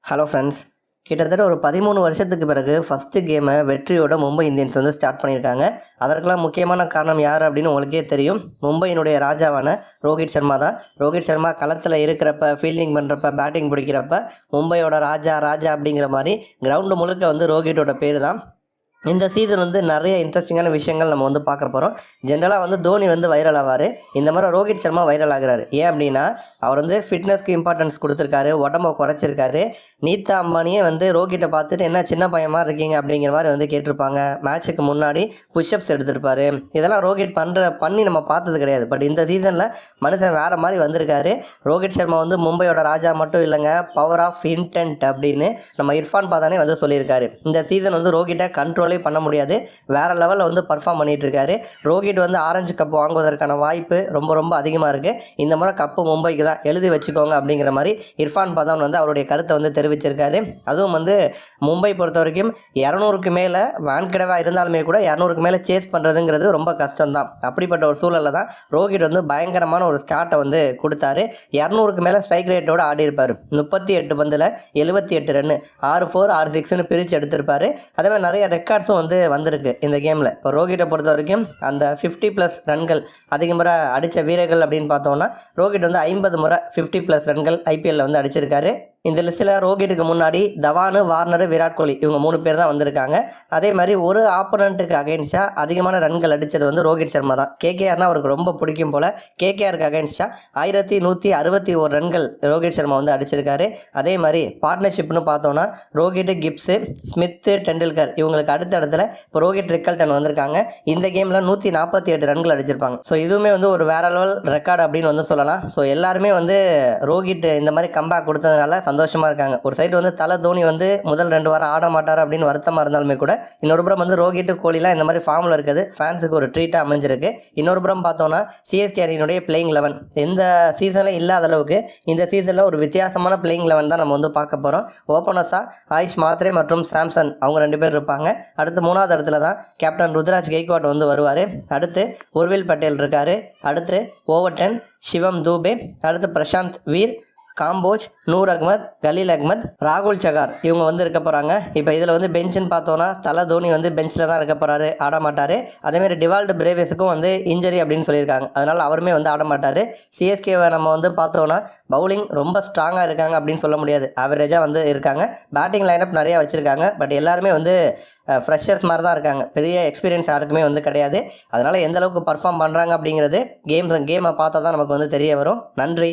Hello friends, கிட்டத்தட்ட ஒரு 13 வருஷத்துக்கு பிறகு ஃபஸ்ட்டு கேமை வெற்றியோட மும்பை இந்தியன்ஸ் வந்து ஸ்டார்ட் பண்ணியிருக்காங்க. அதற்கெல்லாம் முக்கியமான காரணம் யார் அப்படின்னு உங்களுக்கே தெரியும். மும்பையினுடைய ராஜாவான ரோஹித் சர்மா தான். ரோஹித் சர்மா களத்தில் இருக்கிறப்ப, ஃபீல்டிங் பண்ணுறப்ப, பேட்டிங் பிடிக்கிறப்ப மும்பையோட ராஜா ராஜா அப்படிங்கிற மாதிரி கிரவுண்டு முழுக்க வந்து ரோஹிட்டோட பேர் தான். இந்த சீசன் வந்து நிறைய இன்ட்ரெஸ்டிங்கான விஷயங்கள் நம்ம வந்து பார்க்க போகிறோம். ஜென்ரலாக வந்து தோனி வந்து வைரல் ஆவார். இந்த மாதிரி ரோஹித் சர்மா வைரல் ஆகிறாரு. ஏன் அப்படின்னா அவர் வந்து ஃபிட்னஸ்க்கு இம்பார்ட்டன்ஸ் கொடுத்துருக்காரு, உடம்பை குறைச்சிருக்காரு. நீத்தா அம்பானியே வந்து ரோஹிட்டை பார்த்துட்டு என்ன சின்ன பையமாக இருக்கீங்க அப்படிங்கிற மாதிரி வந்து கேட்டிருப்பாங்க. மேட்ச்சுக்கு முன்னாடி புஷ்அப்ஸ் எடுத்திருப்பாரு. இதெல்லாம் ரோஹிட் பண்ணி நம்ம பார்த்தது கிடையாது. பட் இந்த சீசனில் மனுஷன் வேறு மாதிரி வந்திருக்காரு. ரோஹித் சர்மா வந்து மும்பையோட ராஜா மட்டும் இல்லைங்க, பவர் ஆஃப் இன்டென்ட் அப்படின்னு நம்ம இர்ஃபான் பதானே வந்து சொல்லியிருக்காரு. இந்த சீசன் வந்து ரோஹிட்டை கண்ட்ரோலே பண்ண முடியாது, வேறு லெவலில் வந்து பர்ஃபார்ம் பண்ணிகிட்டு இருக்காரு. ரோஹிட் வந்து ஆரஞ்சு கப் வாங்குவதற்கான வாய்ப்பு ரொம்ப ரொம்ப அதிகமாக இருக்குது. இந்த முறை கப்பு மும்பைக்கு தான், எழுதி வச்சுக்கோங்க அப்படிங்கிற மாதிரி இர்ஃபான் பதான் வந்து அவருடைய கருத்தை வந்து தெரிவிச்சிருக்காரு. அதுவும் வந்து மும்பை பொறுத்த வரைக்கும் 200க்கு மேலே வான்கிடவாக இருந்தாலுமே கூட 200க்கு மேலே சேஸ் பண்ணுறதுங்கிறது ரொம்ப கஷ்டம்தான். அப்படிப்பட்ட ஒரு சூழலில் தான் ரோஹிட் வந்து பயங்கரமான ஒரு ஸ்டார்ட்டை வந்து கொடுத்தாரு. 200க்கு மேலே ஸ்ட்ரைக் ரேட்டோடு ஆடி இருப்பார். 38 பந்தில் 78 ரன்னு, 6 4 6 6ன்னு பிரித்து எடுத்திருப்பார். அதே மாதிரி நிறைய ரெக்கார்ட்ஸும் வந்து வந்திருக்கு இந்த கேமில். இப்போ ரோஹிட்டை பொறுத்த வரைக்கும் அந்த 50+ ரன்கள் அதிக முறை அடித்த வீரர்கள் அப்படின்னு பார்த்தோம்னா ரோஹிட் வந்து 50 முறை 50+ ரன்கள் ஐபிஎல்லில் வந்து அடிச்சிருக்காரு. இந்த லிஸ்ட்டில் ரோஹிட்டுக்கு முன்னாடி தவானு, வார்னர், விராட் கோலி இவங்க 3 பேர் தான் வந்திருக்காங்க. அதே மாதிரி ஒரு ஆப்போனண்ட்டுக்கு அகைன்ஸ்டாக அதிகமான ரன்கள் அடித்தது வந்து ரோஹித் சர்மா தான். கேகேஆர்னால் அவருக்கு ரொம்ப பிடிக்கும் போல். கேகேஆருக்கு அகைன்ஸ்டாக 1161 ரன்கள் ரோஹித் சர்மா வந்து அடிச்சிருக்காரு. அதே மாதிரி பார்ட்னர்ஷிப்னு பார்த்தோன்னா ரோஹிட், கிப்ஸு, ஸ்மித்து, டெண்டுல்கர் இவங்களுக்கு அடுத்த இடத்துல இப்போ ரோஹித், ரிக்கல்டன் வந்திருக்காங்க. இந்த கேமில் 148 ரன்கள் அடிச்சிருப்பாங்க. ஸோ இதுவுமே வந்து ஒரு வேற லெவல் ரெக்கார்டு அப்படின்னு வந்து சொல்லலாம். ஸோ எல்லாருமே வந்து ரோஹிட் இந்த மாதிரி கம்பேக் கொடுத்ததுனால சந்தோஷமாக இருக்காங்க. ஒரு சைடு வந்து தோனி வந்து முதல் 2 வாரம் ஆட மாட்டார் அப்படின்னு வருத்தமாக இருந்தாலுமே கூட, இன்னொரு புறம் வந்து ரோஹிட், கோலிலாம் இந்த மாதிரி ஃபார்மில் இருக்குது, ஃபேன்ஸுக்கு ஒரு ட்ரீட்டாக அமைஞ்சிருக்கு. இன்னொரு புறம் பார்த்தோன்னா சிஎஸ்கே அணியினுடைய பிளேயிங் 11 எந்த சீசனில் இல்லாத அளவுக்கு இந்த சீசனில் ஒரு வித்தியாசமான பிளேயிங் 11 தான் நம்ம வந்து பார்க்க போகிறோம். ஓப்பனர்ஸாக ஆயுஷ் மாத்ரே மற்றும் சாம்சன் அவங்க 2 பேர் இருப்பாங்க. அடுத்து 3வது இடத்துல தான் கேப்டன் ருத்ராஜ் கெய்க்வாட் வந்து வருவார். அடுத்து உர்வில் பட்டேல் இருக்கார். அடுத்து ஓவர்டன், சிவம் தூபே, அடுத்து பிரசாந்த் வீர், காம்போஜ், நூர் அகமத், கலீல் அகமத், ராகுல் சகார் இவங்க வந்து இருக்க போகிறாங்க. இப்போ இதில் வந்து பெஞ்சுன்னு பார்த்தோன்னா தோனி வந்து பெஞ்சில் தான் இருக்க போகிறாரு, ஆட மாட்டார். அதேமாதிரி டிவால்டு பிரேவிஸுக்கும் வந்து இன்ஜரி அப்படின்னு சொல்லியிருக்காங்க. அதனால் அவருமே வந்து ஆட மாட்டார். சிஎஸ்கேவை நம்ம வந்து பார்த்தோன்னா பவுலிங் ரொம்ப ஸ்ட்ராங்காக இருக்காங்க அப்படின்னு சொல்ல முடியாது, ஆவரேஜாக வந்து இருக்காங்க. பேட்டிங் லைனப் நிறையா வச்சுருக்காங்க. பட் எல்லாருமே வந்து ஃப்ரெஷர்ஸ் மாதிரி தான் இருக்காங்க, பெரிய எக்ஸ்பீரியன்ஸ் யாருக்குமே வந்து கிடையாது. அதனால் எந்தளவுக்கு பர்ஃபார்ம் பண்ணுறாங்க அப்படிங்கிறது கேமை பார்த்தா தான் நமக்கு வந்து தெரிய வரும். நன்றி.